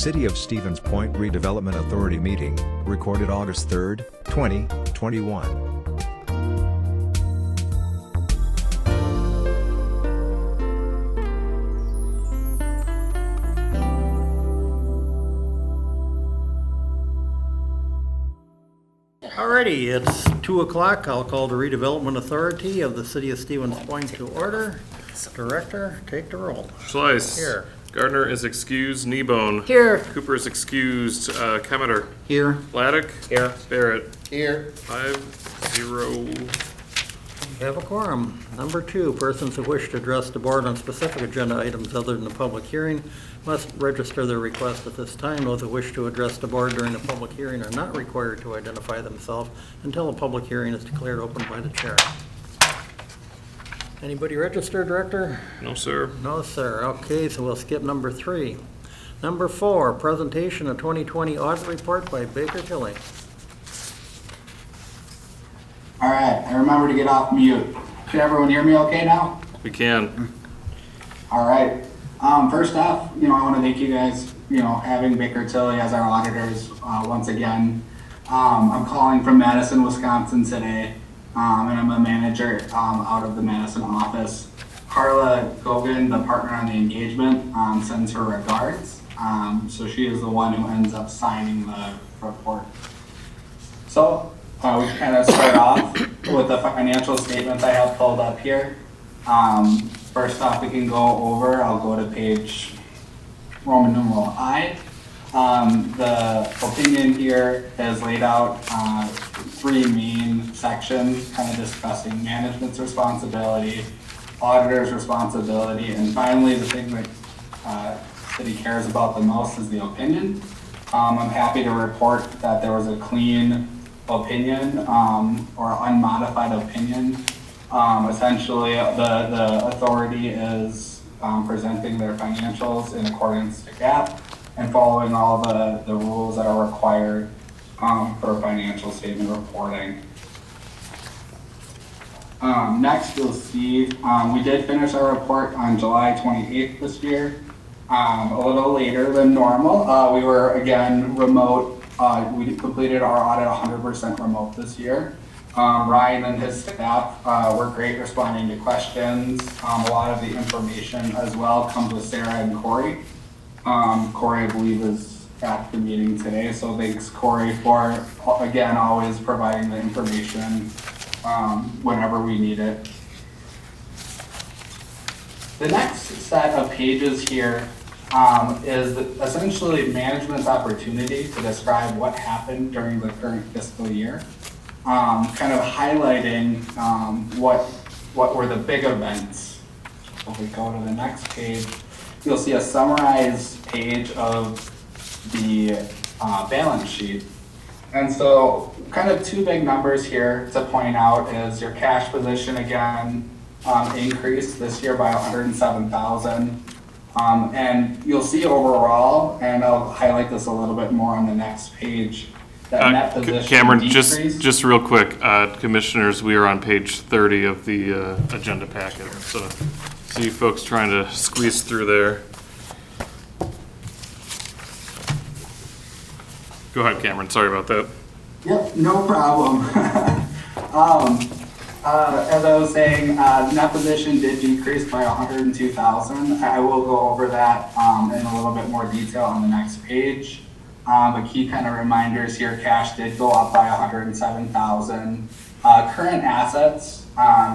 City of Stevens Point Redevelopment Authority meeting, recorded August 3, 2021. Alrighty, it's 2 o'clock. I'll call the Redevelopment Authority of the City of Stevens Point to order. Director, take the roll. Schleiss. Here. Gardner is excused. Kneebone. Here. Cooper is excused. Kemeter. Here. Laddick. Here. Barrett. Here. 5-0. We have a quorum. Number 2, persons who wish to address the board on specific agenda items other than the public hearing must register their request at this time. Those who wish to address the board during the public hearing are not required to identify themselves until a public hearing is declared open by the chair. Anybody registered, Director? No, sir. No, sir. Okay, so we'll skip number 3. Number 4, presentation of 2020 audit report by Baker Tilly. All right, I remember to get off mute. Can everyone hear me okay now? We can. All right. First off, I want to thank you guys, having Baker Tilly as our auditors once again. I'm calling from Madison, Wisconsin today, and I'm a manager out of the Madison office. Carla Gogan, the partner on the engagement, sends her regards. So she is the one who ends up signing the report. So we can kind of start off with the financial statements I have pulled up here. First off, we can go over, I'll go to page Roman numeral I. The opinion here is laid out 3 main sections, kind of discussing management's responsibility, auditor's responsibility, and finally the thing that city cares about the most is the opinion. I'm happy to report that there was a clean opinion or unmodified opinion. Essentially, the authority is presenting their financials in accordance to GAAP and following all the rules that are required for financial statement reporting. Next, you'll see we did finish our report on July 28th this year, a little later than normal. We were, again, remote. We completed our audit 100% remote this year. Ryan and his staff were great responding to questions. A lot of the information as well comes with Sarah and Corey. Corey, I believe, is at the meeting today, so thanks, Corey, for, again, always providing the information whenever we need it. The next set of pages here is essentially management's opportunity to describe what happened during the current fiscal year. Kind of highlighting what were the big events. If we go to the next page, you'll see a summarized page of the balance sheet. And so kind of 2 big numbers here to point out is your cash position again increased this year by $107,000. And you'll see overall, and I'll highlight this a little bit more on the next page, that net position Cameron, decreased. just real quick, commissioners, we are on page 30 of the agenda packet. So see you folks trying to squeeze through there. Go ahead, Cameron. Sorry about that. Yep, no problem. As I was saying, net position did decrease by $102,000. I will go over that in a little bit more detail on the next page. But key kind of reminders here, cash did go up by $107,000. Current assets,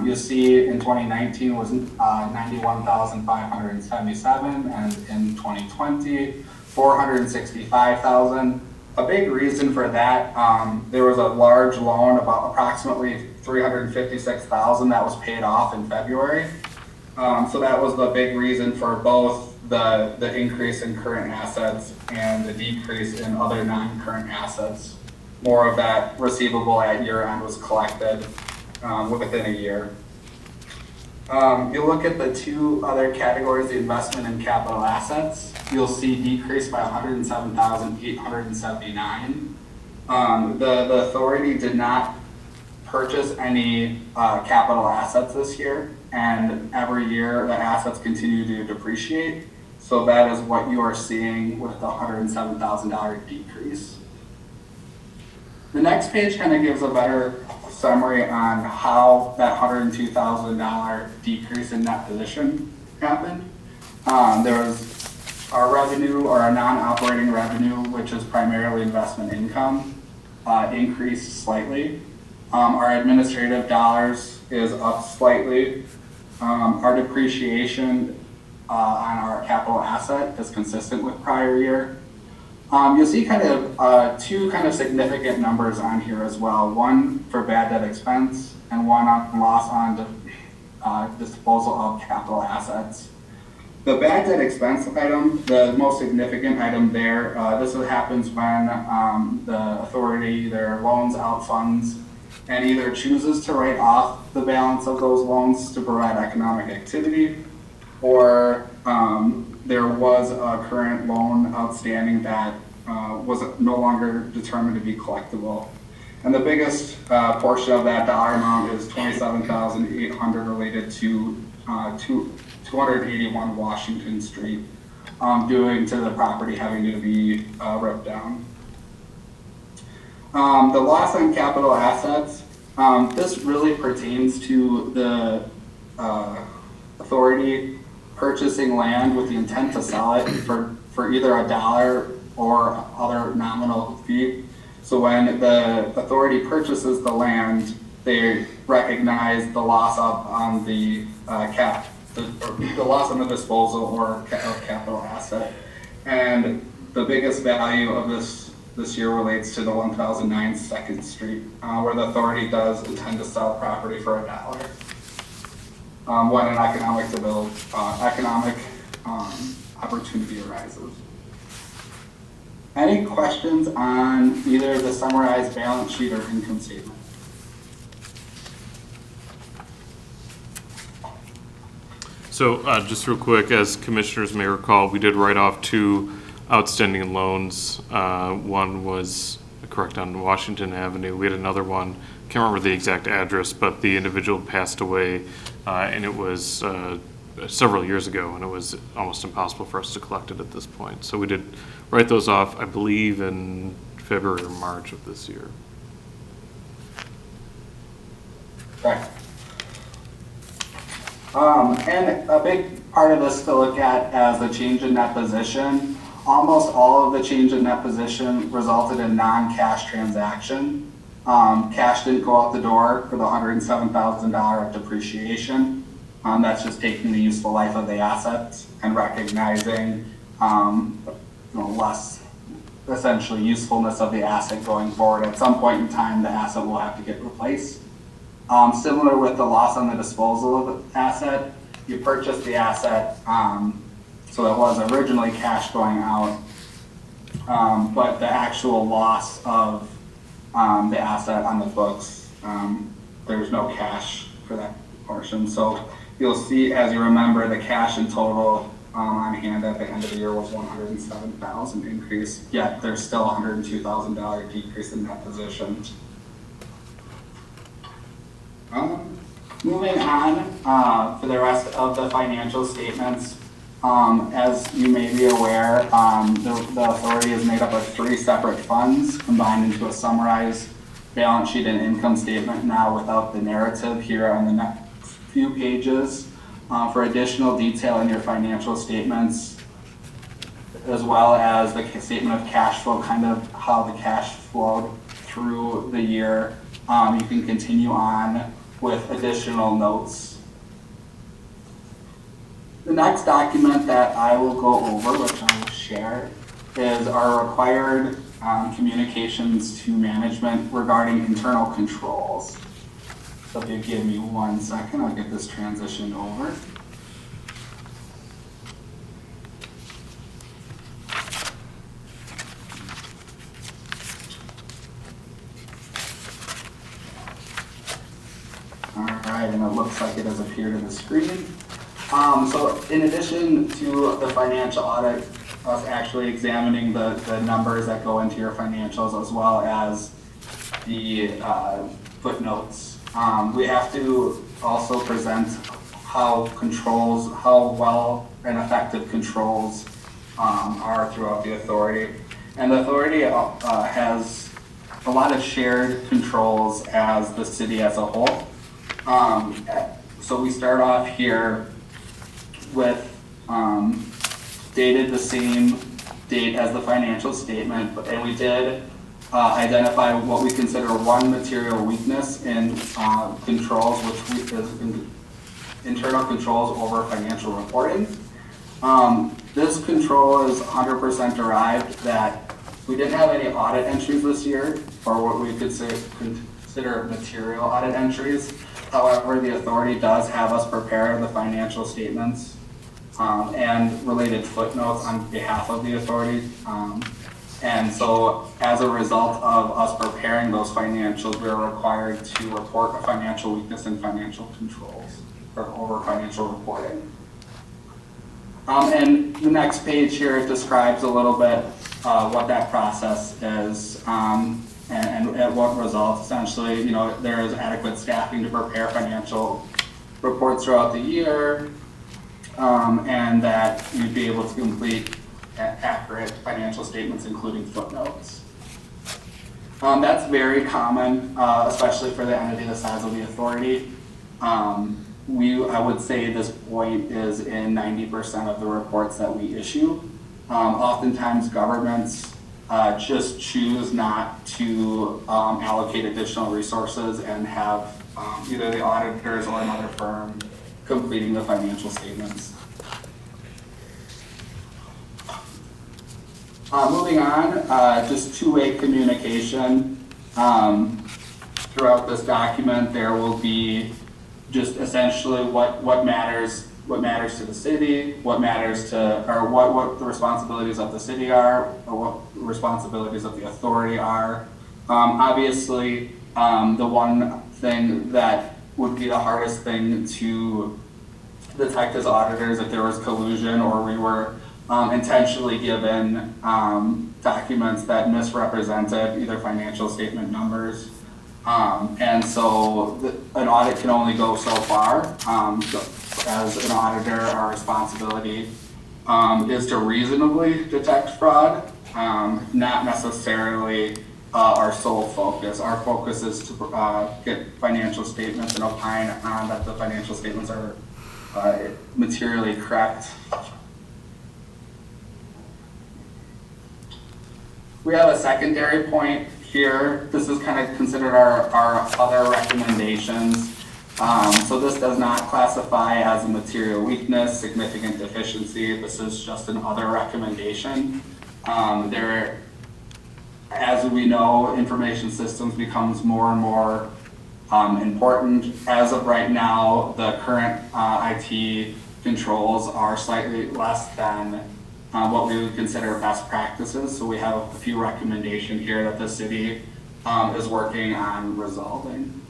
you'll see in 2019 was $91,577, and in 2020, $465,000. A big reason for that, there was a large loan, about approximately $356,000 that was paid off in February. So that was the big reason for both the increase in current assets and the decrease in other non-current assets. More of that receivable at year end was collected within a year. You look at the 2 other categories, the investment and capital assets, you'll see decrease by $107,879. The authority did not purchase any capital assets this year, and every year the assets continue to depreciate. So that is what you are seeing with the $107,000 decrease. The next page kind of gives a better summary on how that $102,000 decrease in net position happened. There was our revenue, or our non-operating revenue, which is primarily investment income, increased slightly. Our administrative dollars is up slightly. Our depreciation on our capital asset is consistent with prior year. You'll see kind of two kind of significant numbers on here as well. One for bad debt expense and one on loss on disposal of capital assets. The bad debt expense item, the most significant item there, this happens when the authority either loans out funds and either chooses to write off the balance of those loans to provide economic activity, or there was a current loan outstanding that was no longer determined to be collectible. And the biggest portion of that dollar amount is $27,800 related to 281 Washington Street, due to the property having to be ripped down. The loss on capital assets, this really pertains to the authority purchasing land with the intent to sell it for either $1 or other nominal fee. So when the authority purchases the land, they recognize the loss on the the loss on the disposal or of capital asset. And the biggest value of this year relates to the 1009 2nd Street, where the authority does intend to sell property for $1 when an economic opportunity arises. Any questions on either the summarized balance sheet or income statement? So just real quick, as commissioners may recall, we did write off 2 outstanding loans. One was, correct, on Washington Avenue. We had another one, can't remember the exact address, but the individual passed away, and it was several years ago, and it was almost impossible for us to collect it at this point. So we did write those off, I believe, in February or March of this year. Correct. And a big part of this to look at as a change in net position, almost all of the change in net position resulted in non-cash transaction. Cash didn't go out the door for the $107,000 of depreciation. That's just taking the useful life of the assets and recognizing less essentially usefulness of the asset going forward. At some point in time, the asset will have to get replaced. Similar with the loss on the disposal of the asset, you purchased the asset, so it was originally cash going out, but the actual loss of the asset on the books, there's no cash for that portion. So you'll see, as you remember, the cash in total on hand at the end of the year was $107,000 increase, yet there's still $102,000 decrease in that position. Moving on for the rest of the financial statements, as you may be aware, the authority is made up of 3 separate funds combined into a summarized balance sheet and income statement now without the narrative here on the next few pages. For additional detail in your financial statements, as well as the statement of cash flow, kind of how the cash flowed through the year, you can continue on with additional notes. The next document that I will go over, which I will share, is our required communications to management regarding internal controls. So if you give me 1 second, I'll get this transition over. Alright, and it looks like it has appeared on the screen. So in addition to the financial audit, us actually examining the numbers that go into your financials as well as the footnotes, we have to also present how well and effective controls are throughout the authority. And the authority has a lot of shared controls as the city as a whole. So we start off here with dated the same date as the financial statement, and we did identify what we consider one material weakness in controls, which is internal controls over financial reporting. This control is 100% derived that we didn't have any audit entries this year, or what we could consider material audit entries. However, the authority does have us prepare the financial statements and related footnotes on behalf of the authority. And so as a result of us preparing those financials, we are required to report a financial weakness in financial controls or over financial reporting. And the next page here describes a little bit what that process is and what results. Essentially, there is adequate staffing to prepare financial reports throughout the year, and that you'd be able to complete accurate financial statements, including footnotes. That's very common, especially for the entity the size of the authority. I would say this point is in 90% of the reports that we issue. Oftentimes governments just choose not to allocate additional resources and have either the auditors or another firm completing the financial statements. Moving on, just two-way communication. Throughout this document, there will be just essentially what matters to the city, what matters to, or what the responsibilities of the city are, or what the responsibilities of the authority are. Obviously, the one thing that would be the hardest thing to detect as auditors if there was collusion or we were intentionally given documents that misrepresented either financial statement numbers. And so an audit can only go so far. As an auditor, our responsibility is to reasonably detect fraud, not necessarily our sole focus. Our focus is to get financial statements and opine on that the financial statements are materially correct. We have a secondary point here. This is kind of considered our other recommendations. So this does not classify as a material weakness, significant deficiency. This is just an other recommendation. As we know, information systems becomes more and more important. As of right now, the current IT controls are slightly less than what we would consider best practices. So we have a few recommendations here that the city is working on resolving.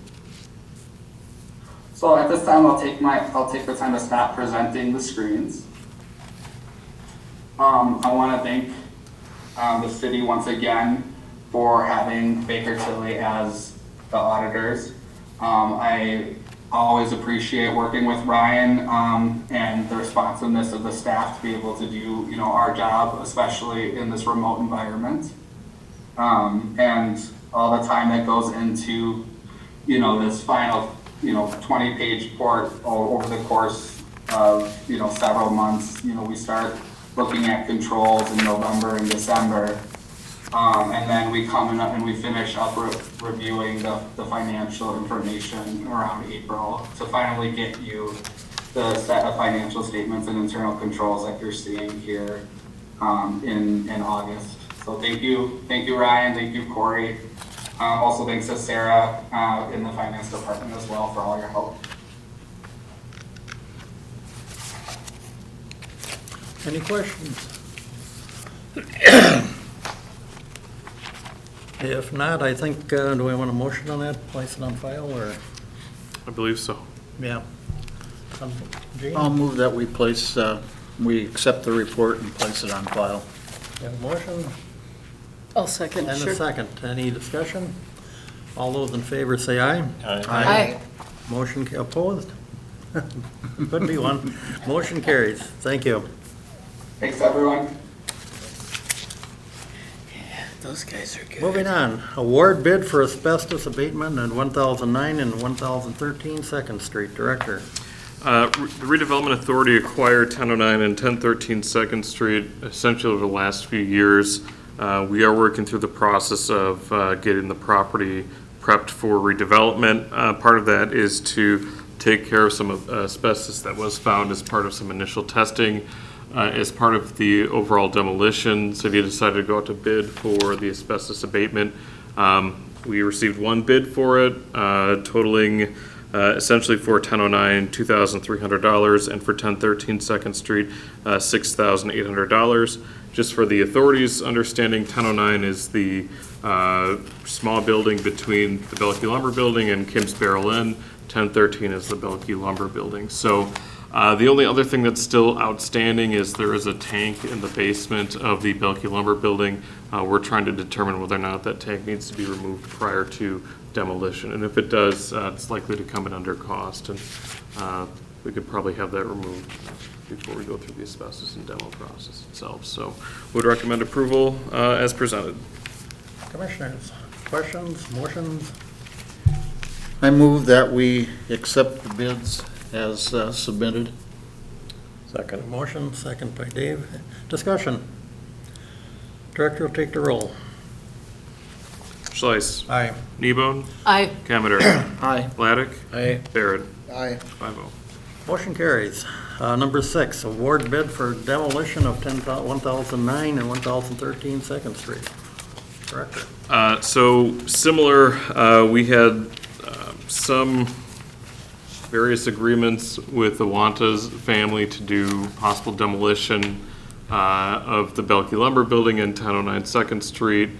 So at this time, I'll take the time to stop presenting the screens. I want to thank the city once again for having Baker Tilly as the auditors. I always appreciate working with Ryan and the responsiveness of the staff to be able to do our job, especially in this remote environment. And all the time that goes into this final 20-page report over the course of several months. We start looking at controls in November and December, and then we come in and we finish up reviewing the financial information around April to finally get you the set of financial statements and internal controls like you're seeing here in August. So thank you Ryan, thank you Corey. Also thanks to Sarah in the finance department as well for all your help. Any questions? If not, I think, do we want a motion on that, place it on file, or? I believe so. Yeah. Gene? I'll move that we accept the report and place it on file. You have a motion? I'll second, And sure. a second. Any discussion? All those in favor say aye. Aye. Motion opposed? Could be one. Motion carries. Thank you. Thanks, everyone. Those guys are good. Moving on, award bid for asbestos abatement on 1009 and 1013 Second Street. Director. The Redevelopment Authority acquired 1009 and 1013 Second Street essentially over the last few years. We are working through the process of getting the property prepped for redevelopment. Part of that is to take care of some asbestos that was found as part of some initial testing. As part of the overall demolition, city decided to go out to bid for the asbestos abatement. We received one bid for it, totaling essentially for 1009, $2,300, and for 1013 Second Street, $6,800. Just for the authority's understanding, 1009 is the small building between the Bellevue Lumber Building and Kim's Barrel Inn. 1013 is the Bellevue Lumber Building. So the only other thing that's still outstanding is there is a tank in the basement of the Bellevue Lumber Building. We're trying to determine whether or not that tank needs to be removed prior to demolition. And if it does, it's likely to come in under cost. And we could probably have that removed before we go through the asbestos and demo process itself. So would recommend approval as presented. Commissioners, questions, motions? I move that we accept the bids as submitted. Second. Motion, second by Dave. Discussion. Director will take the roll. Schleiss. Aye. Kneebone. Aye. Cameter. Aye. Laddick. Aye. Barrett. Aye. 5-0. Motion carries. Number 6, award bid for demolition of 1009 and 1013 Second Street. Director. So similar, we had some various agreements with the Wantas family to do possible demolition of the Bellevue Lumber Building in 1009 Second Street.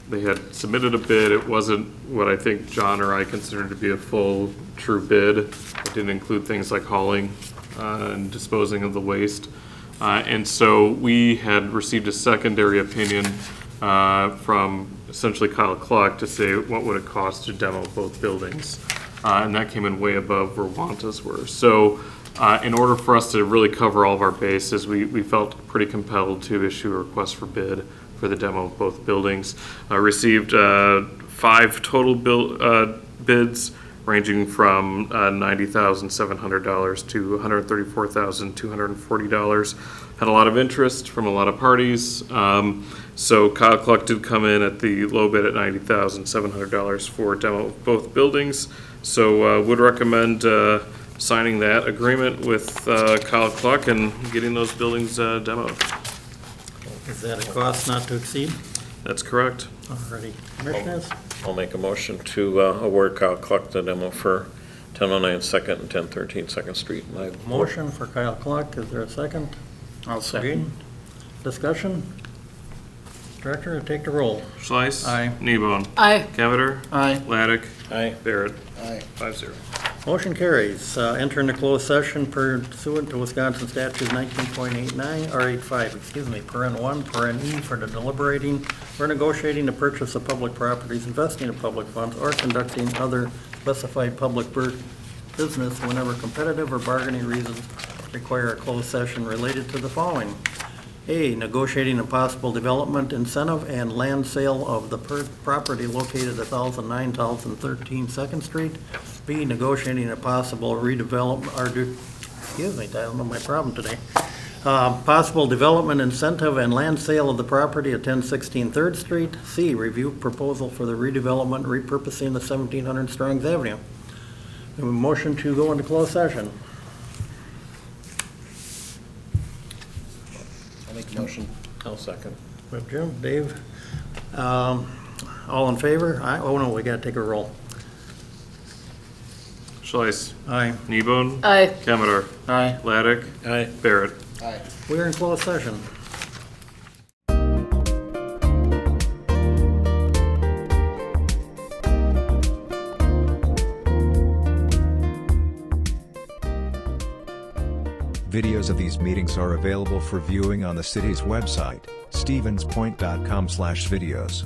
They had submitted a bid. It wasn't what I think John or I considered to be a full, true bid. It didn't include things like hauling and disposing of the waste. And so we had received a secondary opinion from essentially Kyle Clark to say what would it cost to demo both buildings. And that came in way above where Wantas were. So in order for us to really cover all of our bases, we felt pretty compelled to issue a request for bid for the demo of both buildings. Received 5 total bids ranging from $90,700 to $134,240. Had a lot of interest from a lot of parties. So Kyle Cluck did come in at the low bid at $90,700 for demo of both buildings. So would recommend signing that agreement with Kyle Cluck and getting those buildings demoed. Is that a cost not to exceed? That's correct. Alrighty. Commissioners? I'll make a motion to award Kyle Cluck the demo for 1009 Second and 1013 Second Street. Motion for Kyle Clark. Is there a second? I'll second. Discussion? Director, take the roll. Schleiss. Aye. Kneebone. Aye. Cameter. Aye. Laddick. Aye. Barrett. Aye. 5-0. Motion carries. Enter into closed session pursuant to Wisconsin statute 19.89, or 85, excuse me, paren 1, paren E, for the deliberating or negotiating the purchase of public properties, investing in public funds, or conducting other specified public business whenever competitive or bargaining reasons require a closed session related to the following. A, negotiating a possible development incentive and land sale of the property located at 1009, 1013 Second Street. B, negotiating a possible redevelopment, excuse me, I don't know my problem today. Possible development incentive and land sale of the property at 1016 3rd Street. C, review proposal for the redevelopment, repurposing the 1700 Strongs Avenue. We have a motion to go into closed session. I'll make a motion. I'll second. We have Jim, Dave. All in favor? Aye. Oh, no, we got to take a roll. Schleiss. Aye. Kneebone. Aye. Cameter. Aye. Laddick. Aye. Barrett. Aye. We are in closed session. Videos of these meetings are available for viewing on the city's website, stevenspoint.com/videos.